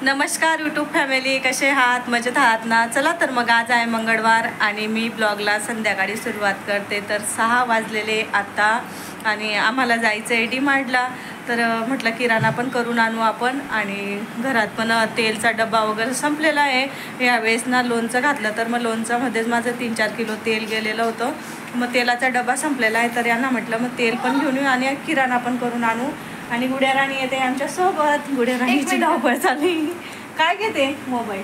नमस्कार YouTube family, कसे आहात? मजेत आहात ना? चला तर मग आज आहे मंगळवार आणि मी ब्लॉगला संध्याकाळी सुरुवात करते. तर 6 वाजलेले आता आणि आम्हाला जायचं आहे डी-मार्टला. तर म्हटलं किराणा पण करून आणू आपण आणि घरात पण तेलचा डबा वगैरे संपलेला आहे. यावेळेस ना लोणचं घातलं तर मग लोणचामध्येच माझं 3-4 किलो तेल गेलेलं होतं. मग तेलाचा डबा संपलेला आहे तर यांना म्हटलं मग तेल पण घेऊन येऊ आणि किराणा पण करून आणू. आणि गुड्या राणी येते आमच्यासोबत. गुड्या राणीची धावपळ झाली. काय घेते? मोबाईल.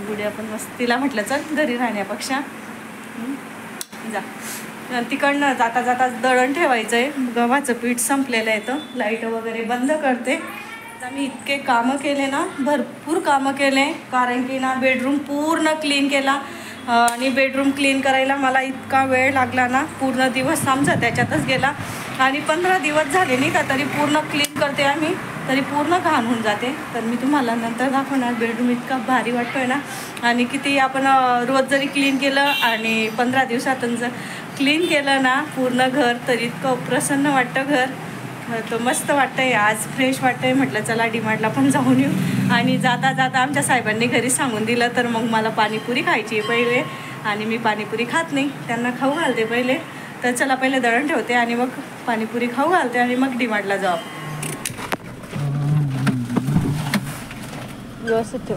गुड्या पण मस्त. तिला म्हटलं चल घरी राहण्यापेक्षा जा. तिकडनं जाता जाता दळण ठेवायचं आहे. गव्हाचं पीठ संपलेलं आहे. तर लाईट वगैरे बंद करते. आता मी इतके कामं केले ना, भरपूर कामं केले. कारण की ना बेडरूम पूर्ण क्लीन केला आणि बेडरूम क्लीन करायला मला इतका वेळ लागला ना, पूर्ण दिवस आमचा त्याच्यातच गेला. आणि 15 दिवस झाले नाही का तरी पूर्ण क्लीन करते आम्ही, तरी पूर्ण घाण होऊन जाते. तर मी तुम्हाला नंतर दाखवणार. बेडरूम इतका भारी वाटतोय ना. आणि किती आपण रोज जरी क्लीन केलं आणि 15 दिवसातून जर क्लीन केलं ना पूर्ण घर, तर इतकं प्रसन्न वाटतं घर. तो मस्त वाटतंय. आज फ्रेश वाटतंय. म्हटलं चला डी-मार्टला पण जाऊन येऊ. आणि जाता जाता आमच्या साहेबांनी घरी सांगून दिलं तर मग मला पाणीपुरी खायची आहे पहिले. आणि मी पाणीपुरी खात नाही, त्यांना खाऊ घालते पहिले. तर चला पहिले दळण ठेवते आणि मग पाणीपुरी खाऊ घालते आणि मग डी-मार्टला जाऊ. व्यवस्थित ठेव.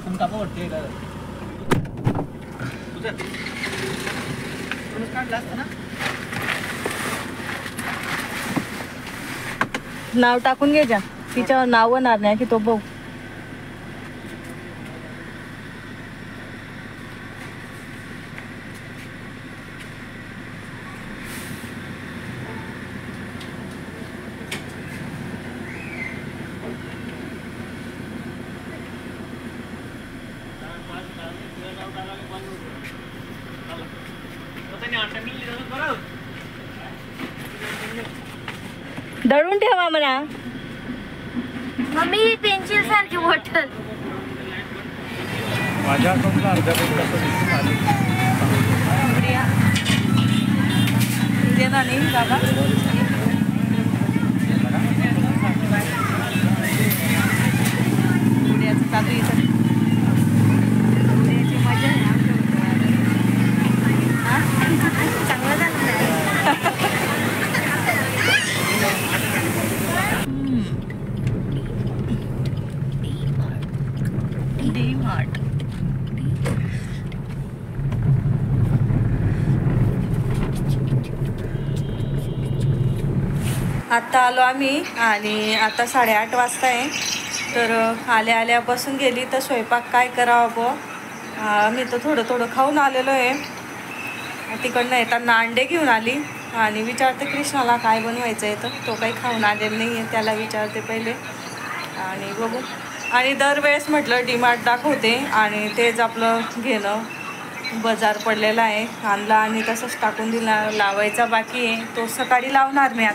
नाव टाकून घे जा. तिच्यावर नाव होणार नाही की तो बघ. दळून ठेवा म्हणा. मम्मी पेन्सिल सारखी बॉटल माझ्या अकाउंटला अर्ध्या नाही बाबा. गुडियाचं चालू इथं. मजा आहे. चांगलं झालं. डी-मार्ट. आता आलो आम्ही आणि आता 8:30 वाजता आहे. तर आल्या आल्यापासून गेली तर स्वयंपाक काय करावं बुवा. मी तर थोडं थोडं खाऊन आलेलो आहे. तिकडनं येताना अंडे घेऊन आली आणि विचारते कृष्णाला काय बनवायचं आहे. तर तो काही खाऊन आलेला नाही आहे, त्याला विचारते पहिले आणि बघू. आणि दरवेळेस म्हटलं डी-मार्ट दाखवते आणि तेच आपलं घेणं. बाजार पडलेला आहे, आणला आणि तसंच टाकून दिला. लावायचा बाकी आहे, तो सकाळी लावणार मी.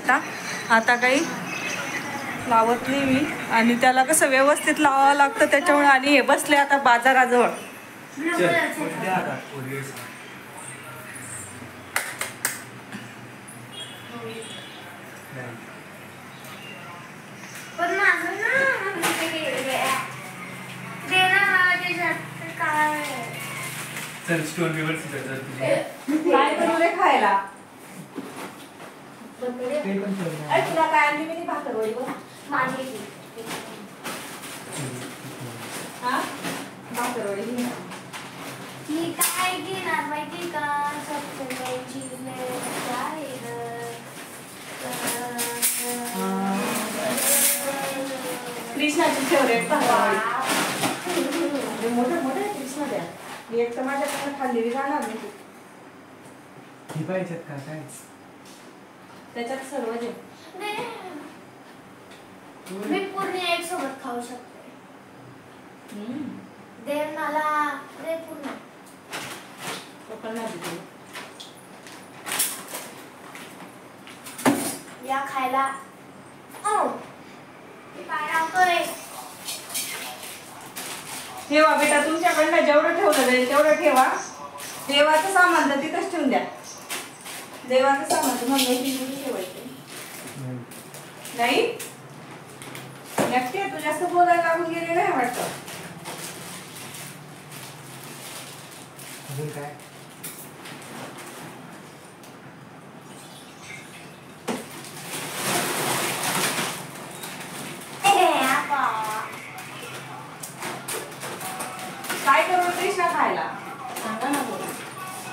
आता काही लावत नाही मी. आणि त्याला कसं व्यवस्थित लावावं लागतं त्याच्यामुळे. आणि हे बसले आता बाजाराजवळ. पण माझं ना काय चल स्टोन काय बनवले खायला? तुला काय आणली मी भाकरवडी बघ. माझी भाकरवडी मी काय घेणार माहिती का? सबसे कृष्णाची फेवरेट भाकरवडी. मोठे मोठे कृष्णा द्या. मी एक तर माझ्याकडनं खाल्लेली जाणार नाही. पाहिजेत का काय? त्याच्यात सर्व जे मी पूर्ण एक सोबत खाऊ शकते. दे मला दे पूर्ण. या खायला. काय लावतोय? ठेवा बेटा, तुमच्याकडनं जेवढं ठेवलं जाईल तेवढं ठेवा. देवाचं सामान तर तिथंच ठेवून द्या. देवाचं सामान तुम्हाला ठेवायचं नाही. नक्की तू जास्त बोलायला लागून गेले नाही वाटतं. काय काय करू कृष्णा खायला सांगा ना बोल.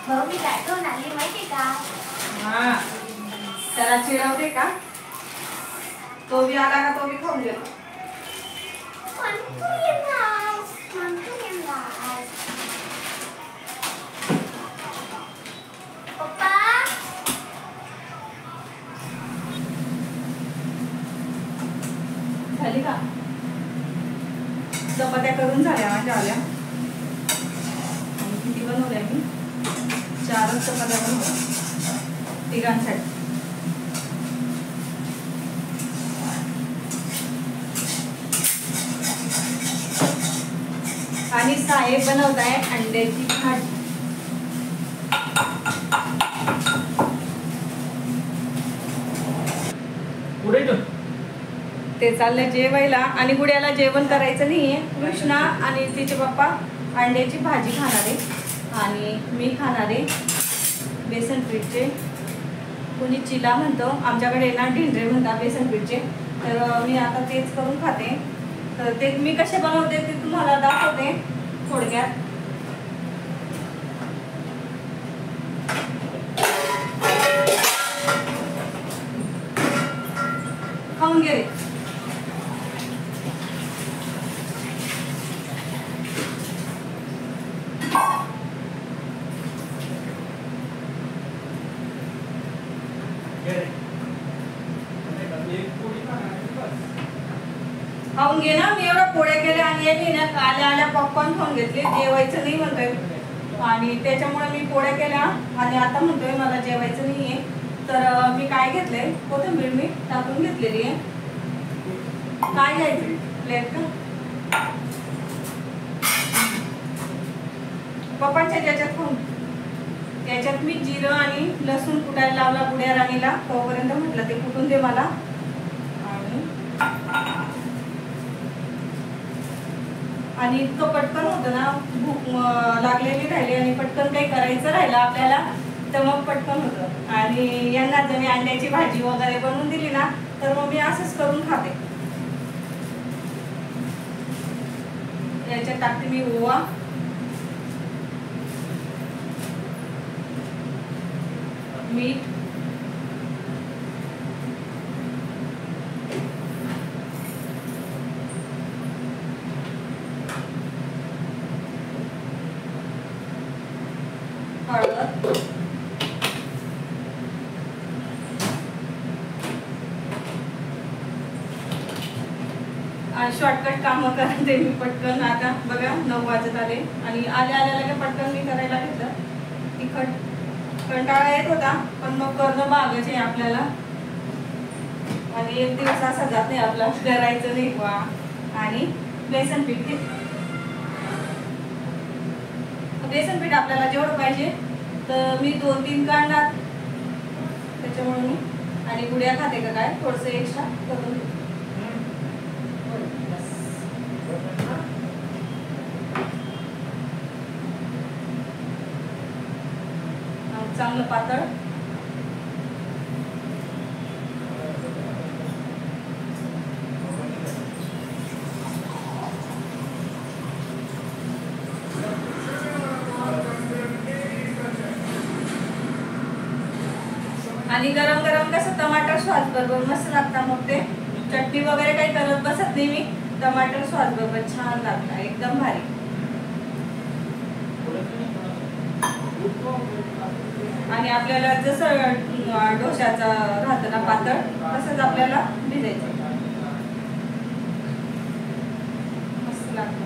भाऊ मी काय घेऊन आली माहिती का? हा त्याला चिडवते का? तो बी आला का तो बी खाऊन गेलो. पप्पा झाली का? चपात्या करून झाल्या माझ्या आल्या. आणि किती बनवल्या मी? 4च चपात्या बनवल्या तिघांसाठी. आणि साहेब बनवत आहे अंड्याची भाजी. पुढे येतो ते चाललंय जेवायला आणि गुड्याला जेवण करायचं नाहीये. कृष्णा आणि तिचे पप्पा अंड्याची भाजी खाणार आहे आणि मी खाणार आहे बेसन पीठचे. कोणी चिला म्हणतो, आमच्याकडे ना ढिंडरे म्हणतात बेसन पीठचे. तर मी आता तेच करून खाते. तर ते मी कसे बनवते ते तुम्हाला दाखवते थोडक्यात. खाऊन घे. खाऊन घे ना. मी एवढ्या पोळ्या केल्या आणि यांनी ना आल्या आल्या पॉपकॉर्न खाऊन घेतले. जेवायचं नाही म्हणतोय आणि त्याच्यामुळे मी पोळ्या केल्या आणि आता म्हणतोय मला जेवायचं नाहीये. तर मी काय घेतलंय, कोथिंबीर मी टाकून घेतलेली आहे. काय घ्यायचं प्लेट का पप्पांच्या ज्याच्यात खाऊन. त्याच्यात मी जिरं आणि लसूण कुटायला लावला गुड्या राणीला. तोपर्यंत म्हटलं ते कुटून दे मला. आणि इतकं पटकन होतं ना, भूक लागलेली राहिली आणि पटकन काही करायचं राहिलं आपल्याला तर मग पटकन होतं. आणि यांना जर मी अंड्याची भाजी वगैरे बनवून दिली ना तर मग मी असंच करून खाते. याच्यात टाकते मी ओवा, मीठ, हळद, आणि शॉर्टकट कामं करते मी पटकन. आता बघा 9 वाजत आले आणि आल्या आल्या पटकन मी करायला घेतलं. तिखट कंटाळा येत होता पण मग करणं भागच आहे आपल्याला. आणि एक दिवस असा जात नाही आपला करायचं नाही वा. आणि बेसन पीठ घे. बेसन पीठ आपल्याला जेवढं पाहिजे तर मी 2-3 काढणार त्याच्यामुळे मी. आणि गुड्या खाते का काय थोडंसं एक्स्ट्रा करून. चांगलं पातळ. आणि गरम गरम कसं टमाटर सॉस बरोबर मस्त लागतं. मग ते चटणी वगैरे काही करत बसत नाही मी. टमाटर सॉस बरोबर छान लागतं एकदम भारी. आणि आपल्याला जसं डोशाचं राहतं ना पातळ तसंच आपल्याला भिजायचं. मस्त लागतं.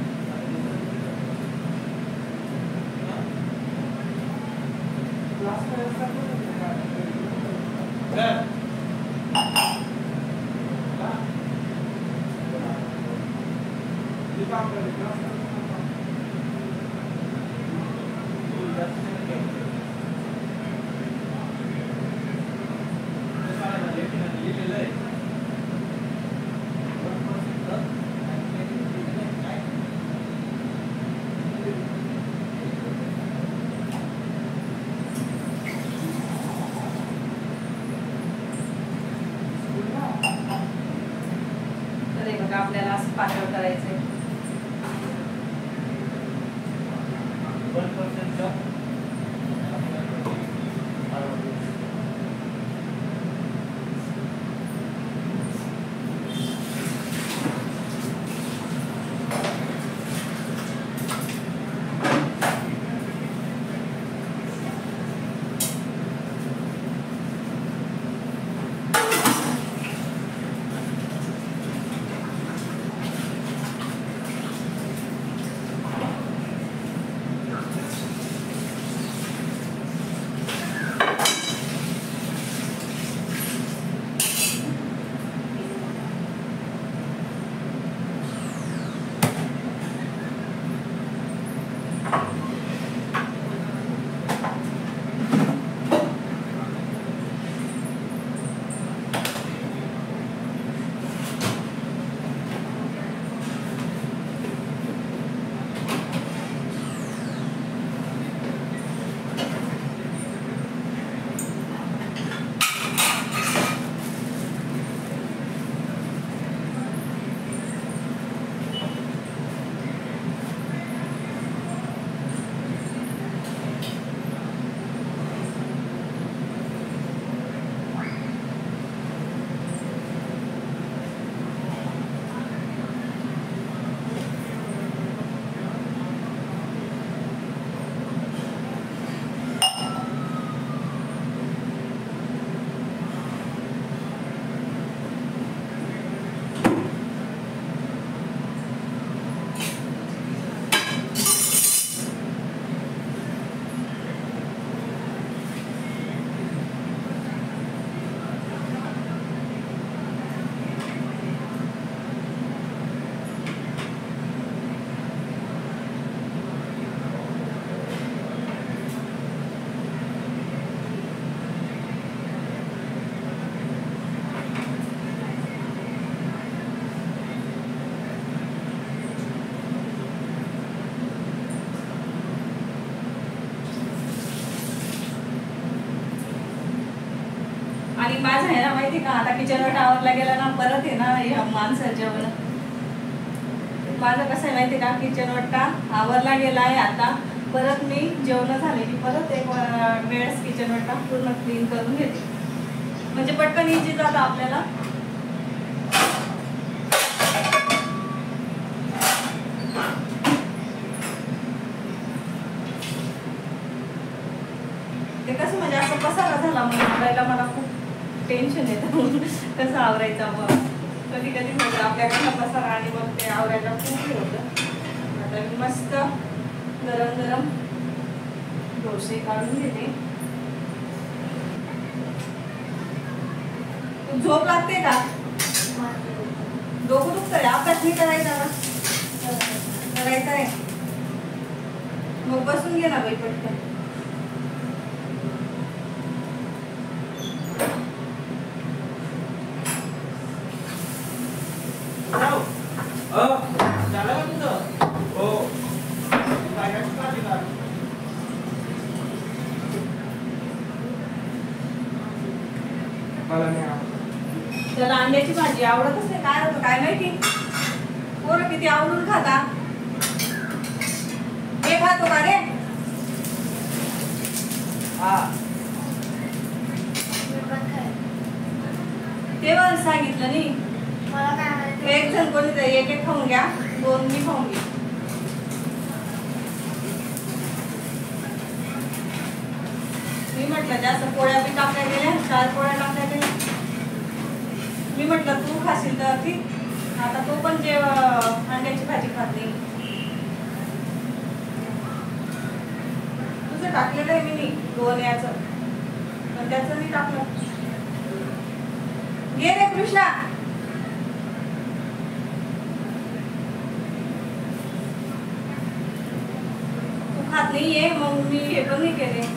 आणि माझं आहे ना माहिती का, आता किचनवर आवरला गेला ना परत आहे ना ह्या माणसं जेवण. माझं कसं आहे माहिती का, किचन वाटा आवरला गेला आहे, आता परत मी जेवण झाले की परत एक वेळेस किचन वाटा पूर्ण क्लीन करून घेते, म्हणजे पटकन इजी जातं आपल्याला. ते कसं म्हणजे असं पसारा झाला म्हणून मला खूप टेन्शन येतं कसं आवरायचं. मग कधी कधी म्हणजे आपल्याकडनं पसारा आणि मग ते आवरायला खूप हे होतं. आता मी मस्त गरम गरम डोसे काढून घेते. तू झोप लागते का? डोकं दुखतंय, अभ्यास नाही करायचा ना? करायचा आहे मग बसून घे ना बाई पटकन. त्याला अंड्याची भाजी आवडतच नाही, काय होतं काय माहिती. पोरं किती आवडून खाता. हे खातो का रे? तेव्हा सांगितलं नाही मला काय माहिती. एक जण कोणी एक एक खाऊन घ्या, दोन मी खाऊन घे. मी म्हटलं जास्त पोळ्या बी टाकल्या गेल्या, 4 पोळ्या टाकल्या गेल्या. मी म्हटलं तू खाशील तर ती, आता तो पण जे अंड्याची भाजी खात नाही. तुझं टाकलेलं आहे मी 2 याचं, पण त्याचं नाही टाकलं. घे रे कृष्णा. तू खात नाहीये मग मी हे पण नाही केले.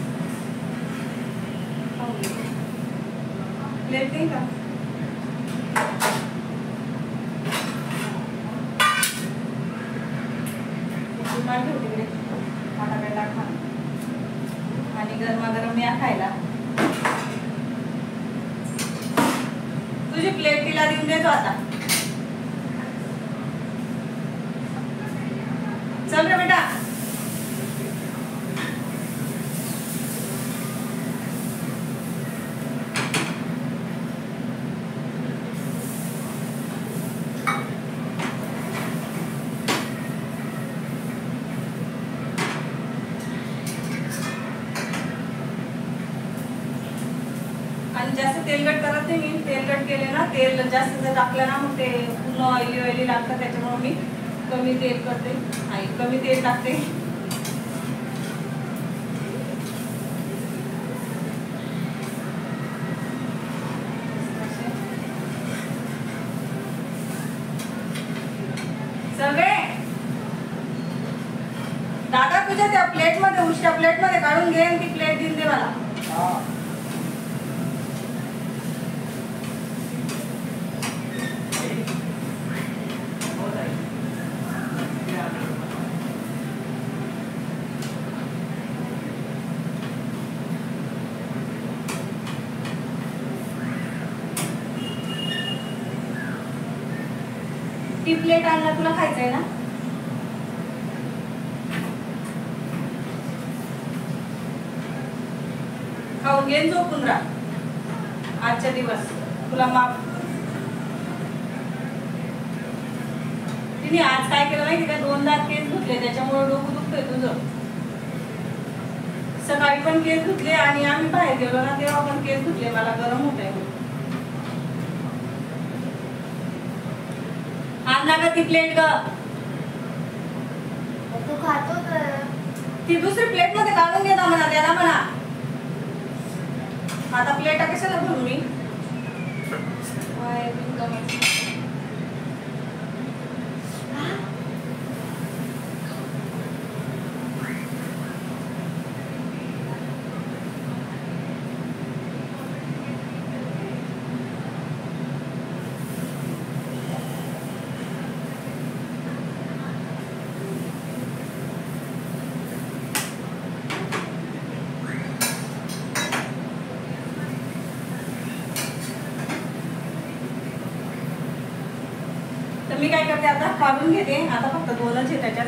प्लेट नाही का? तिकडे टाका खा आणि गरमागरम या खायला. तुझी प्लेट तिला देऊन देतो आता. चल रे बेटा. जास्त तेलकट करत नाही मी. तेलकट केले ना, तेल जास्त जर टाकलं ना मग ते पूर्ण ऑइली ऑइली लागतं. त्याच्यामुळे मी कमी तेल करते आणि कमी तेल टाकते. सगळे दादा तुझ्या त्या प्लेटमध्ये उष्ट्या प्लेटमध्ये काढून घे आणि ती प्लेट देऊन दे मला. ती प्लेट आणला तुला खायचंय ना. खाऊन घे झोपून राहा आजच्या दिवस. तुला माफ. तिने आज काय केलं माहिती का, 2 केस धुतले त्याच्यामुळे डोकं दुखतंय तुझं. सकाळी पण केस धुतले आणि आम्ही बाहेर गेलो ना तेव्हा पण केस धुतले. मला गरम होत आहे. आणला का ती प्लेट ग. तू खातो तर ती दुसरी प्लेट मध्ये काढून घे ना म्हणा. त्याला म्हणा आता प्लेटा कशाला भरू मी. मी काय करते आता काढून घेते. आता फक्त 2च आहे त्याच्यात.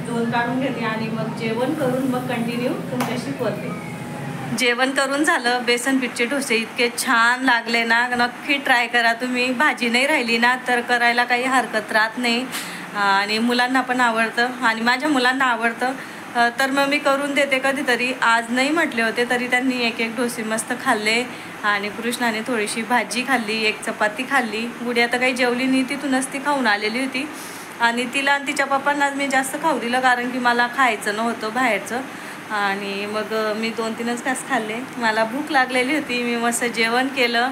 2 काढून घेते आणि मग जेवण करून मग कंटिन्यू तुमच्याशी बोलते. जेवण करून झालं. बेसन पिठचे डोसे इतके छान लागले ना, नक्की ट्राय करा तुम्ही. भाजी नाही राहिली ना तर करायला काही हरकत राहत नाही आणि मुलांना पण आवडतं आणि माझ्या मुलांना आवडतं. तर मग मी करून देते कधीतरी. आज नाही म्हटले होते तरी त्यांनी 1 डोसे मस्त खाल्ले आणि कृष्णाने थोडीशी भाजी खाल्ली, 1 चपाती खाल्ली. गुडिया तर काही जेवली नाही, तिथूनच ती खाऊन आलेली होती आणि तिला आणि तिच्या पप्पांना मी जास्त खाऊ दिलं कारण की मला खायचं नव्हतं बाहेरचं. आणि मग मी 2-3च घास खाल्ले. मला भूक लागलेली होती. मी मस्त जेवण केलं.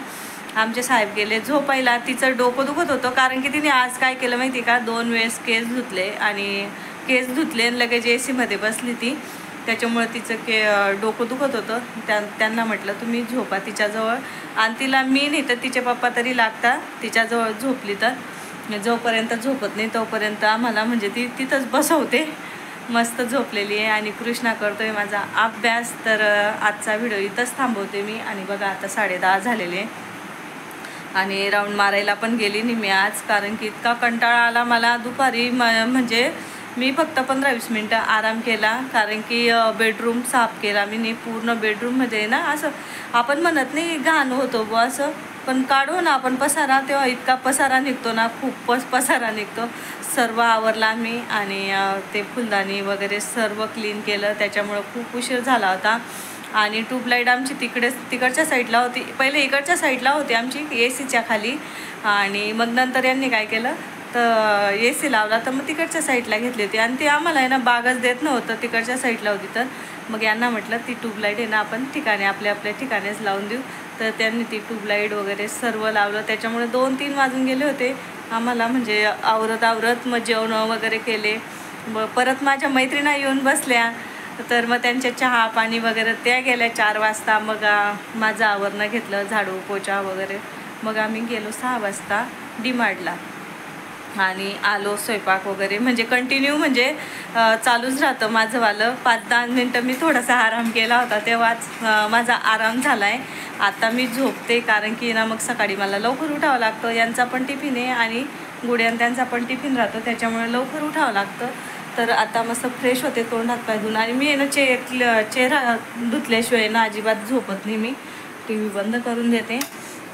आमचे साहेब गेले झोपायला. तिचं डोकं दुखत होतं कारण की तिने आज काय केलं माहिती का, 2 वेळेस केस धुतले आणि केस धुतले आणि लगेच AC मध्ये बसली ती. त्याच्यामुळे तिचं डोकं दुखत होतं. त्यांना म्हटलं तुम्ही झोपा तिच्याजवळ आणि तिला मी नाही तर तिचे पप्पा तरी लागतात तिच्याजवळ. झोपली तर जोपर्यंत झोपत नाही तोपर्यंत आम्हाला म्हणजे ती तिथंच बसवते. मस्त झोपलेली आहे आणि कृष्णा करतोय माझा अभ्यास. तर आजचा व्हिडिओ इथंच थांबवते मी. आणि बघा आता 10:30 झालेले आणि राऊंड मारायला पण गेली नाही मी आज कारण की इतका कंटाळा आला मला दुपारी. म्हणजे मी फक्त 15-20 मिनटं आराम केला कारण की बेडरूम साफ केला मी. नाही पूर्ण बेडरूममध्ये ना असं आपण म्हणत नाही घाण होतो बुवा असं, पण काढू ना आपण पसारा तेव्हा इतका पसारा निघतो ना, खूपच पसारा निघतो. सर्व आवरला मी आणि ते फुलदाणी वगैरे सर्व क्लीन केलं. त्याच्यामुळं खूप उशीर झाला होता. आणि ट्यूबलाईट आमची तिकडच्या साईडला होती. पहिले इकडच्या साईडला होती आमची ACच्या खाली आणि मग नंतर यांनी काय केलं तर AC लावला तर मग तिकडच्या साईडला घेतली होती आणि ती आम्हाला आहे ना बागच देत नव्हतं. तिकडच्या साईडला होती तर मग यांना म्हटलं ती ट्यूबलाईट आहे ना आपण ठिकाणी आपल्या ठिकाणीच लावून देऊ. तर त्यांनी ती ट्यूबलाईट वगैरे सर्व लावलं. त्याच्यामुळे 2-3 वाजून गेले होते आम्हाला. म्हणजे आवरत मग जेवण वगैरे केले. मग परत माझ्या मैत्रिणी येऊन बसल्या तर मग त्यांच्या चहा पाणी वगैरे त्या गेल्या 4 वाजता. मग माझं आवरणं घेतलं, झाडू पोछा वगैरे. मग आम्ही गेलो 6 वाजता DMartला आणि आलो. स्वयंपाक वगैरे म्हणजे कंटिन्यू म्हणजे चालूच राहतं माझंवालं. 5-10 मिनटं मी थोडासा आराम केला होता तेव्हाच माझा आराम झाला आहे. आता मी झोपते कारण की ना मग सकाळी मला लवकर उठावं लागतं. यांचा पण टिफिन आहे आणि गुड्यान त्यांचा पण टिफिन राहतो त्याच्यामुळे लवकर उठावं लागतं. तर आता मस्त फ्रेश होते, तोंड हात पाय धुवून. आणि मी आहे ना चेहरा धुतल्याशिवाय ना अजिबात झोपत नाही. मी TV बंद करून देते,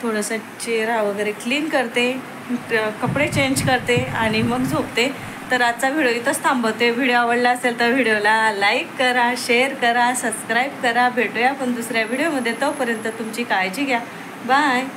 थोडंसं चेहरा वगैरे क्लीन करते, कपडे चेंज करते आणि मग झोपते. तर आजचा व्हिडिओ इथंच थांबवते. व्हिडिओ आवडला असेल तर व्हिडिओला लाईक करा, शेअर करा, सबस्क्राईब करा. भेटूया आपण दुसऱ्या व्हिडिओमध्ये. तोपर्यंत तुमची काळजी घ्या. बाय.